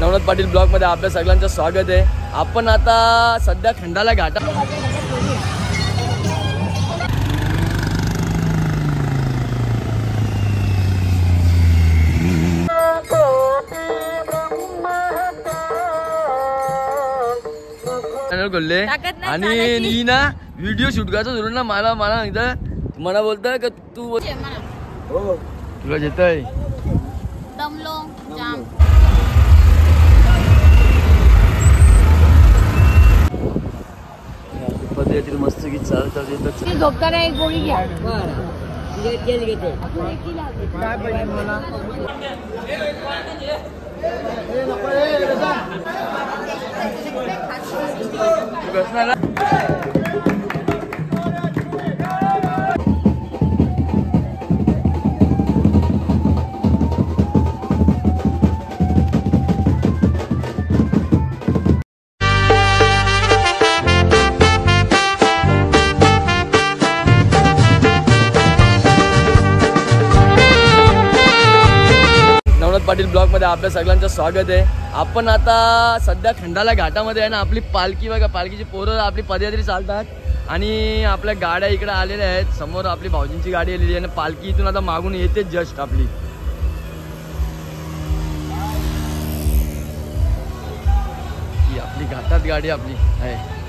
Navnath Patil blog मध्ये आपल्या सगळ्यांचं स्वागत आहे। आपण आता सध्या खंडाला घाटा खोलले आणि ही ना व्हिडिओ शूट करायचं धरून ना मला मला बोलता का तू तुला येतंय दमलो जाम पदयात्री मस्त की चालतात येतात झोपताना एक गोळी घ्या पाटील ब्लॉग मध्ये आपल्या सगळ्यांचं स्वागत आहे। आपण आता सध्या खंडाला घाटामध्ये आहे ना, आपली पालखी बघा, पालखीची पोरं आपली पदयात्री चालतात आणि आपल्या गाड्या इकडे आलेल्या आहेत। समोर आपली भाऊजींची गाडी आलेली आहे ना, पालखी इथून आता मागून येते जस्ट आपली। ही आपली घाटात गाडी आपली आहे।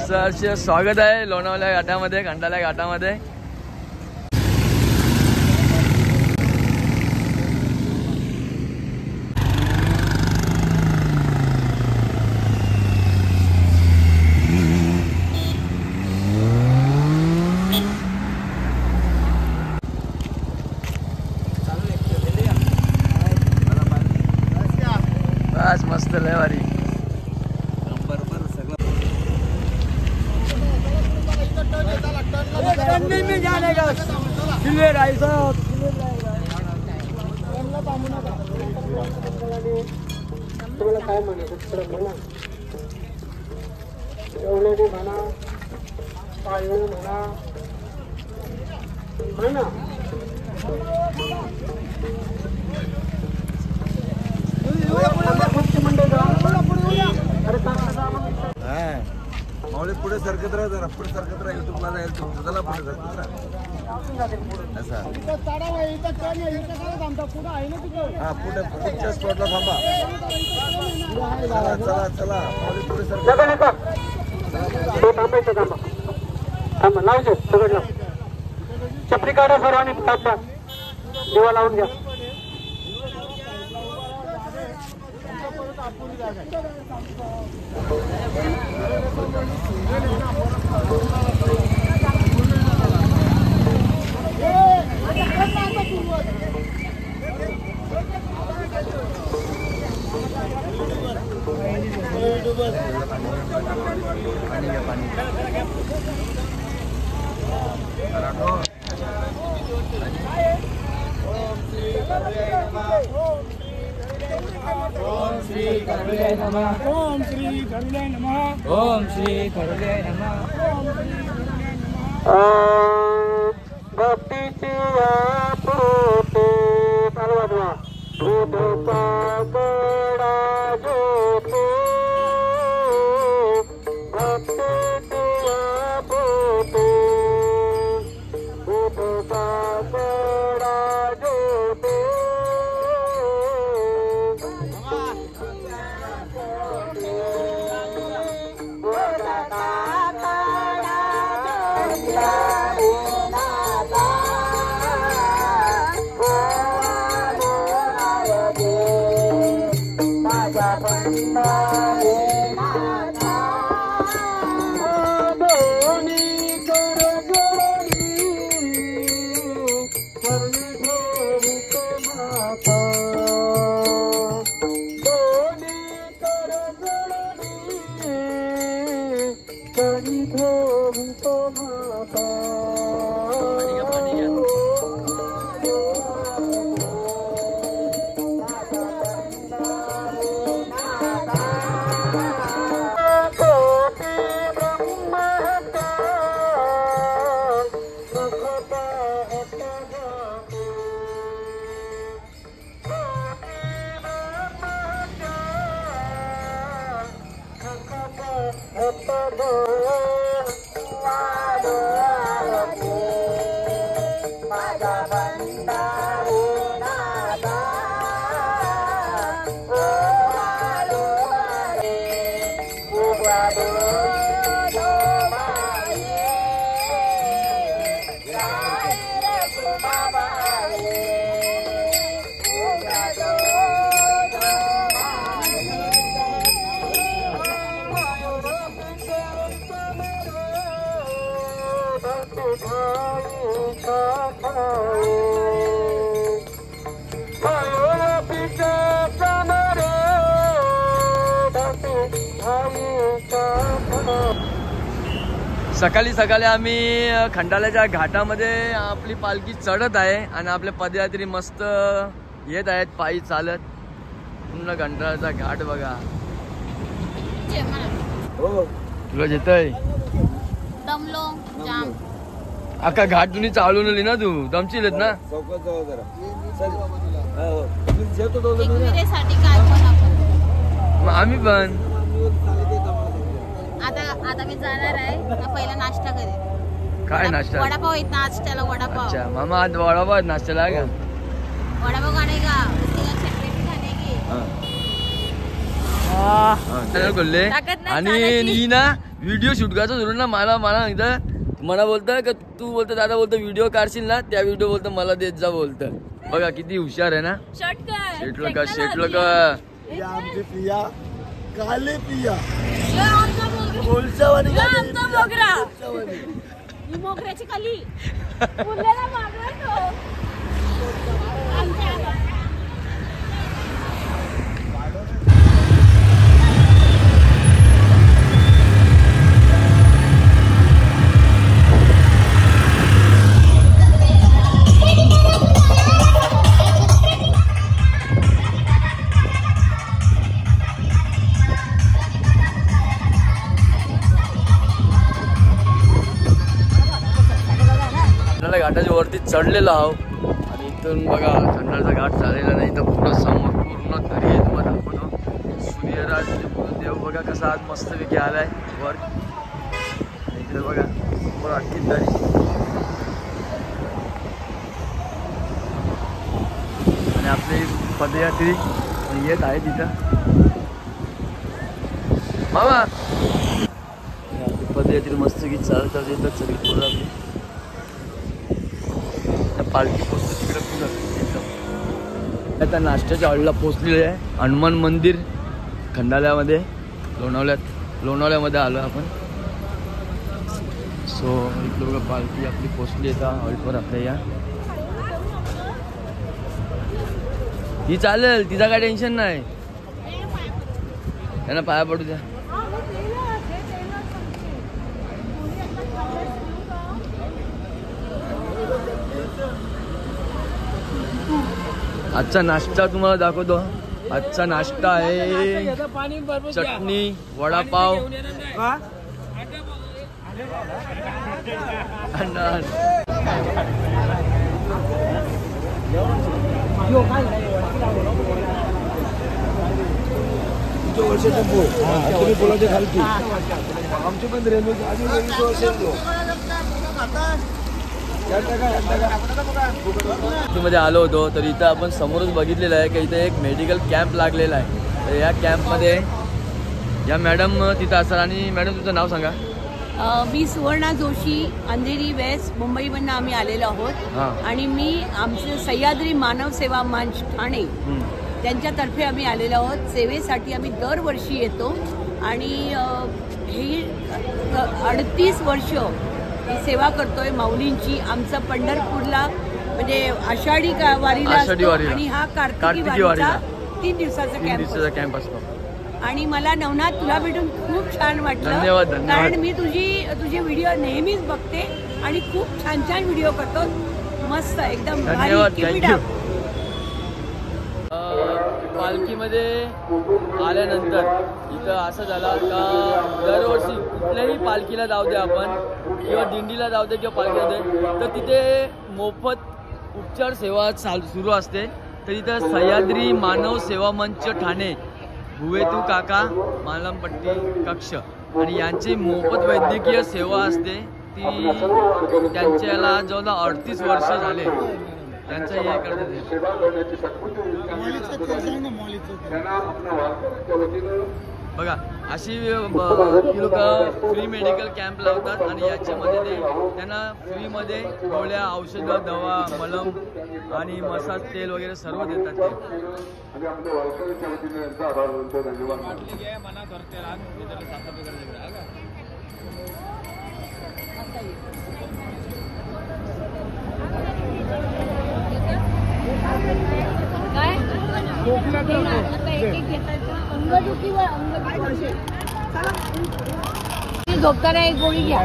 सर स्वागत आहे लोणावळ्या घाटामध्ये, खंडाला घाटामध्ये। बस मस्त लय भारी में जाने का क्लियर आहे साहब तुम्हाला काय म्हणायचं म्हणा एवढे म्हणा पायळ म्हणा म्हणा मावळे पुढे सरकत राहा, जरा पुढे सरकत राहील तुम्हाला यायला तुमचं पुढे सरकत राहा। हा पुढे पुढच्या स्पॉटला थांबा। चला चला चला मावळे पुढे सरकत थांबायचं, थांबा थांबा लावજો सगळं लाव। चपली काढा सर्वांनी, आपल्या दिवा लावून घ्या। ओम श्री करुणाय नमः। ओम श्री करुणाय नमः। ओम श्री करुणाय नमः। भक्तीची पोटे चालवा दूधचा गडा जोते भक्तीची पोटे दूधचा गडा जोते सकाळी सकाळी आम्ही खंडाल्याच्या घाटामध्ये आपली पालखी चढत आहे आणि आपले पदयात्री मस्त येत आहेत पायी चालत. पूर्ण खंडाल्याचा घाट बघा. तुला येतय दमलो जाम. अख्खा घाट तुम्ही चालून आली ना तू दमशीलच ना. एकविरेसाठी काय पण आपण. मग आम्ही पण आता मी जाणार आहे. पहिला नाश्ता करेन. काय नाश्ता? वडापाव येत नाश्त्याला वडापाव. अच्छा मामा आज वडापाव नाश्त्याला का? वडापाव खाणे का चटणी खाणे की आणि ही ना व्हिडिओ शूट करायचं सोडून ना मला सांगतं मला बोलतं का तू बोलतं दादा बोलतं व्हिडिओ काढशील ना त्या व्हिडिओ बोलतं मला देत जा बोलतं. बघा किती हुशार आहे ना. शेटलं का आमची पिया काले पिया मोगऱ्याची खाली घाटाच्या वरती चढलेलो आहो आणि इथून बघा खंडाळचा घाट झालेला नाही तर पूर्ण समोर पूर्ण दरी तुम्हाला दाखवतो. सूर्यराज देव बघा कसा आज मस्तपैकी आलाय वर. इकडे बघा समोर अख्खी दरी आणि आपली पदयात्री येत आहे तिथं. मामा पदयात्री मस्तपैकी चालत येतात सगळी पूर्ण आपली पालखी पोचतो तिकडे पुढं. आता नाश्त्याच्या हॉलला पोचलेले आहे. हनुमान मंदिर खंडाल्यामध्ये लोणावळ्यामध्ये आलो आपण. सो इकडे बघा पालखी आपली पोचली आहे हॉलवर आपल्या. या ती चालेल तिचा काय टेन्शन नाही. त्यांना पाया पडू द्या. आजचा नाश्ता तुम्हाला दाखवतो. आजचा नाश्ता आहे चटणी वडापाव तुम्ही बोलायचे खालती आमची पण रेल्वे आधी 20 वर्ष मध्ये आलो होतो तर इथं आपण समोरच बघितलेलं आहे की इथे एक मेडिकल कॅम्प लागलेला आहे. तर या कॅम्पमध्ये या मॅडम तिथं असतात. आणि मॅडम तुमचं नाव सांगा. मी सुवर्णा जोशी, अंधेरी वेस्ट, मुंबईमधनं आम्ही आलेलो आहोत. आणि मी आमचं सह्याद्री मानव सेवा मंच ठाणे त्यांच्यातर्फे आम्ही आलेलो आहोत. सेवेसाठी आम्ही दरवर्षी येतो आणि ही 38 वर्ष ही सेवा करतोय माऊलींची. आमचं पंढरपूरला म्हणजे आषाढी वारीला असतो आणि हा कार्तिकी वारीचा 3 दिवसाचा कॅम्प असतो. आणि मला नवनाथ तुला भेटून खूप छान वाटलं. धन्यवाद. कारण मी तुझे व्हिडिओ नेहमीच बघते आणि खूप छान छान व्हिडिओ करतो. मस्त एकदम पालखीमध्ये आल्यानंतर इथं असं झालं का दरवर्षी कुठल्याही पालखीला जाऊ दे आपण किंवा दिंडीला जाऊ दे किंवा पालखीला दे तर तिथे मोफत उपचार सेवा सुरू असते. तर इथं सह्याद्री मानव सेवा मंच ठाणे भुवेतू काका मालमपट्टी कक्ष आणि यांची मोफत वैद्यकीय सेवा असते. ती त्यांच्याला जवळजवळ 38 वर्ष झाले त्यांचं हे करतात. बघा अशी लोक फ्री मेडिकल कॅम्प लावतात आणि याच्यामध्ये ते त्यांना फ्रीमध्ये गोळ्या, औषधं, दवा, मलम आणि मसाज तेल वगैरे सर्व देतात. झोपताना एक गोळी घ्या.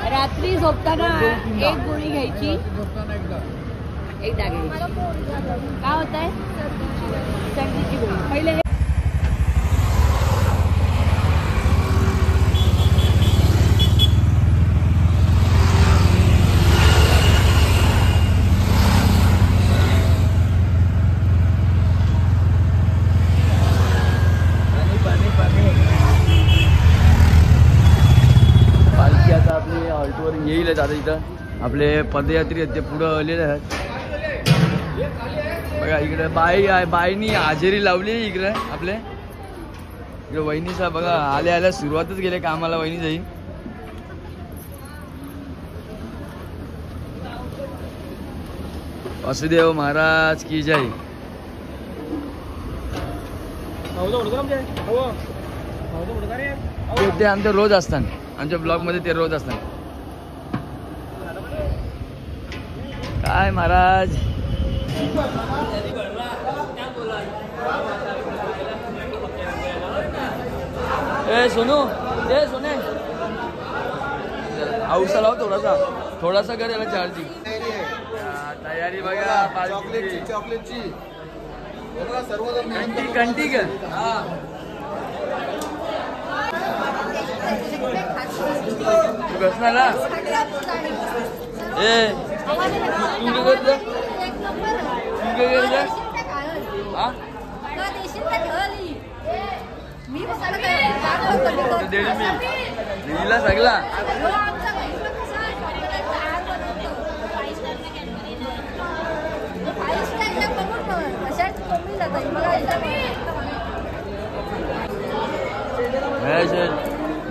रात्री झोपताना एक गोळी घ्यायची. एकदा घ्यायची. काय होत आहे? सर्दीची गोळी पहिले. येईल आता इथं आपले पदयात्री आहेत ते पुढं आलेले आहेत. बघा इकडे बाई आहे, बाईनी हाजेरी लावली इकडे. आपले इकडे वहिनीचा बघा आल्या आल्या सुरुवातच गेले कामाला वहिनी जाईल. वासुदेव महाराज की जय. ते आमच्या रोज असतात, आमच्या ब्लॉग मध्ये ते रोज असतात. काय महाराज ए सोनू ए सोने औसा लाव थोडासा कर याला चार्जिंग. तयारी बघा चॉकलेटची कंटी कर. तू कसणार ना ए तू काय करत हिला सगळा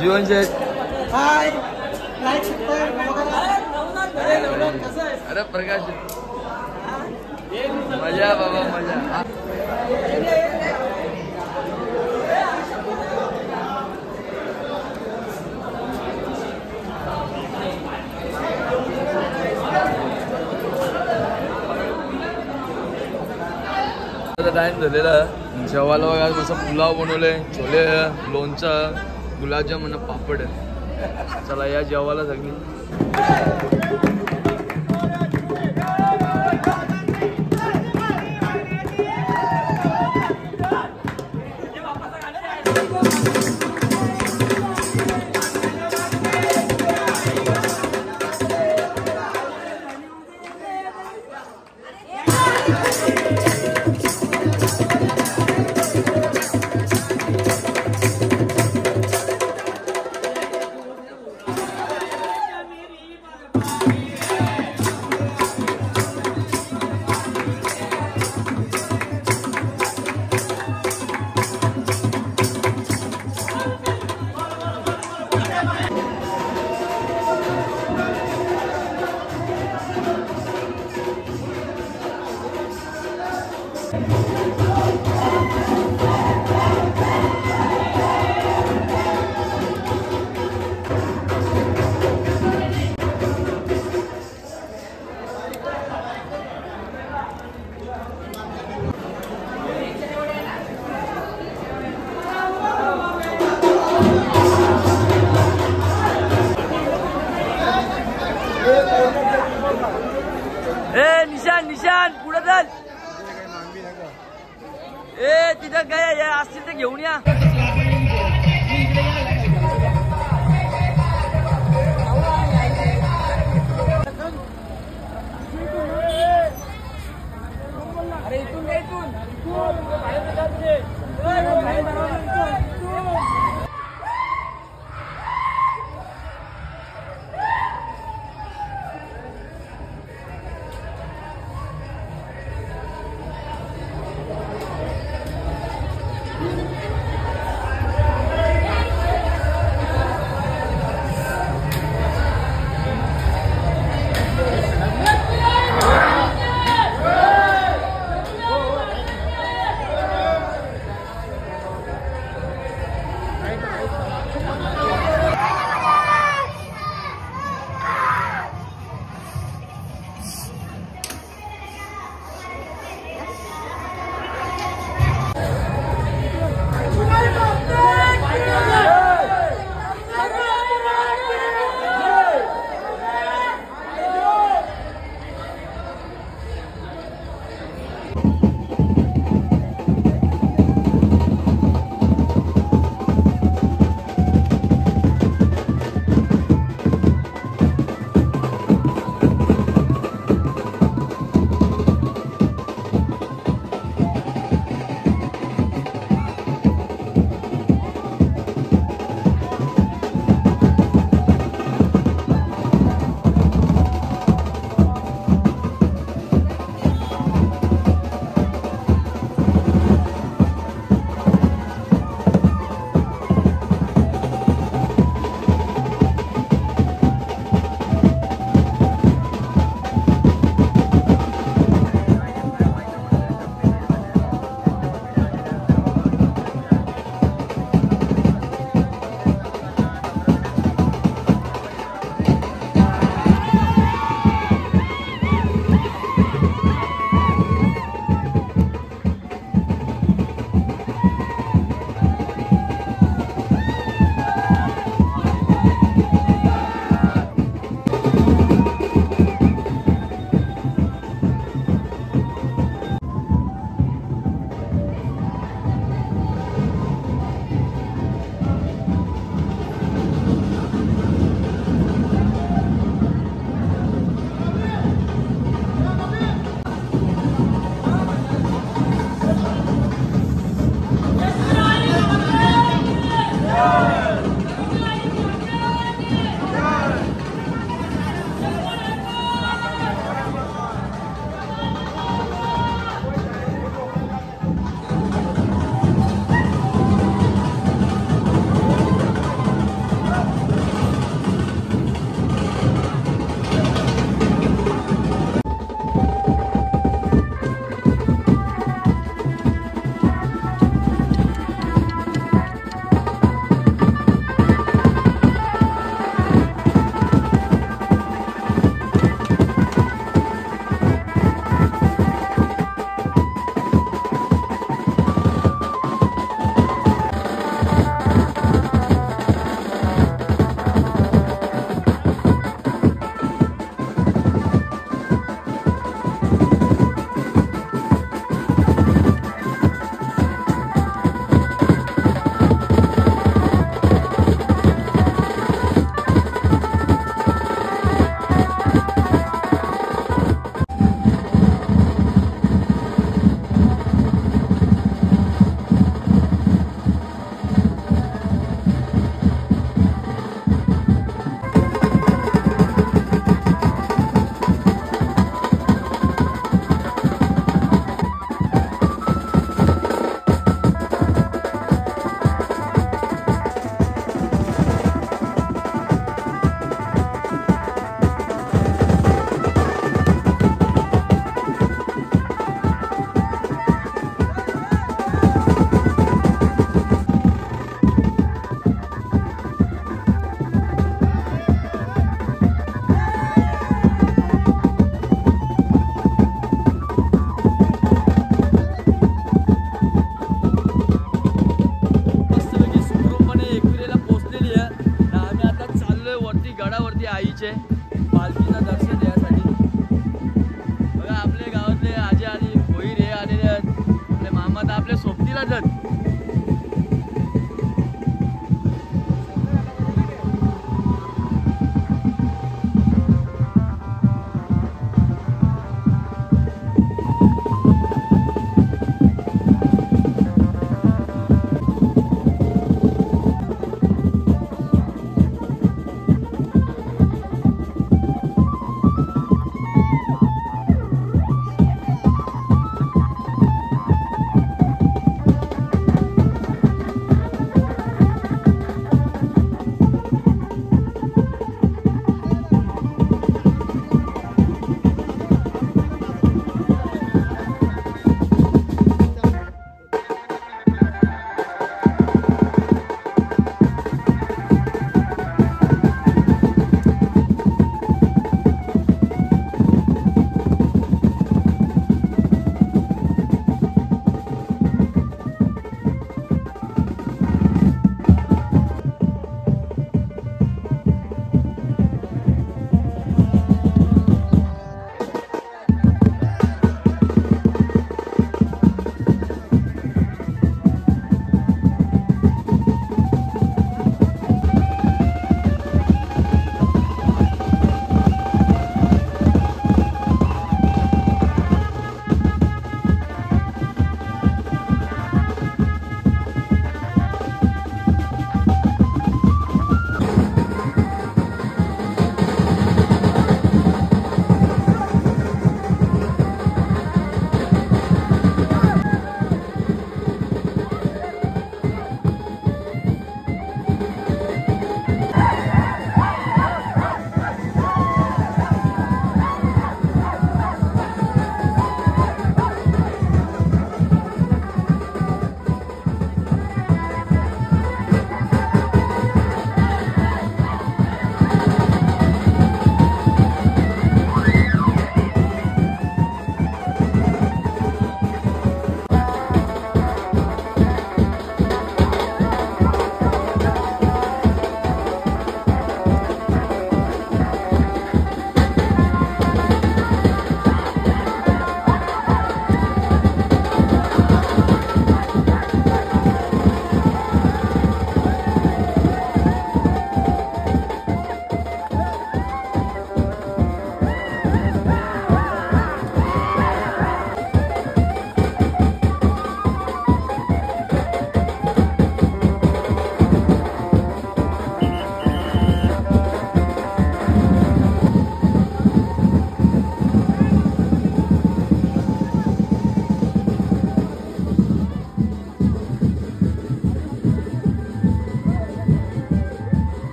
जीवन शेठ. अरे प्रकाश मजा बाबा मजा. टाइम झालेला जेवायला बघा कसं पुलाव बनवले, छोले, लोणचं, गुलाबजाम आणि पापड. चला या जेवायला सगळी. ए निशान निशान पुढे चल. ए तिथं काय असतील तर घेऊन या. अरे इथून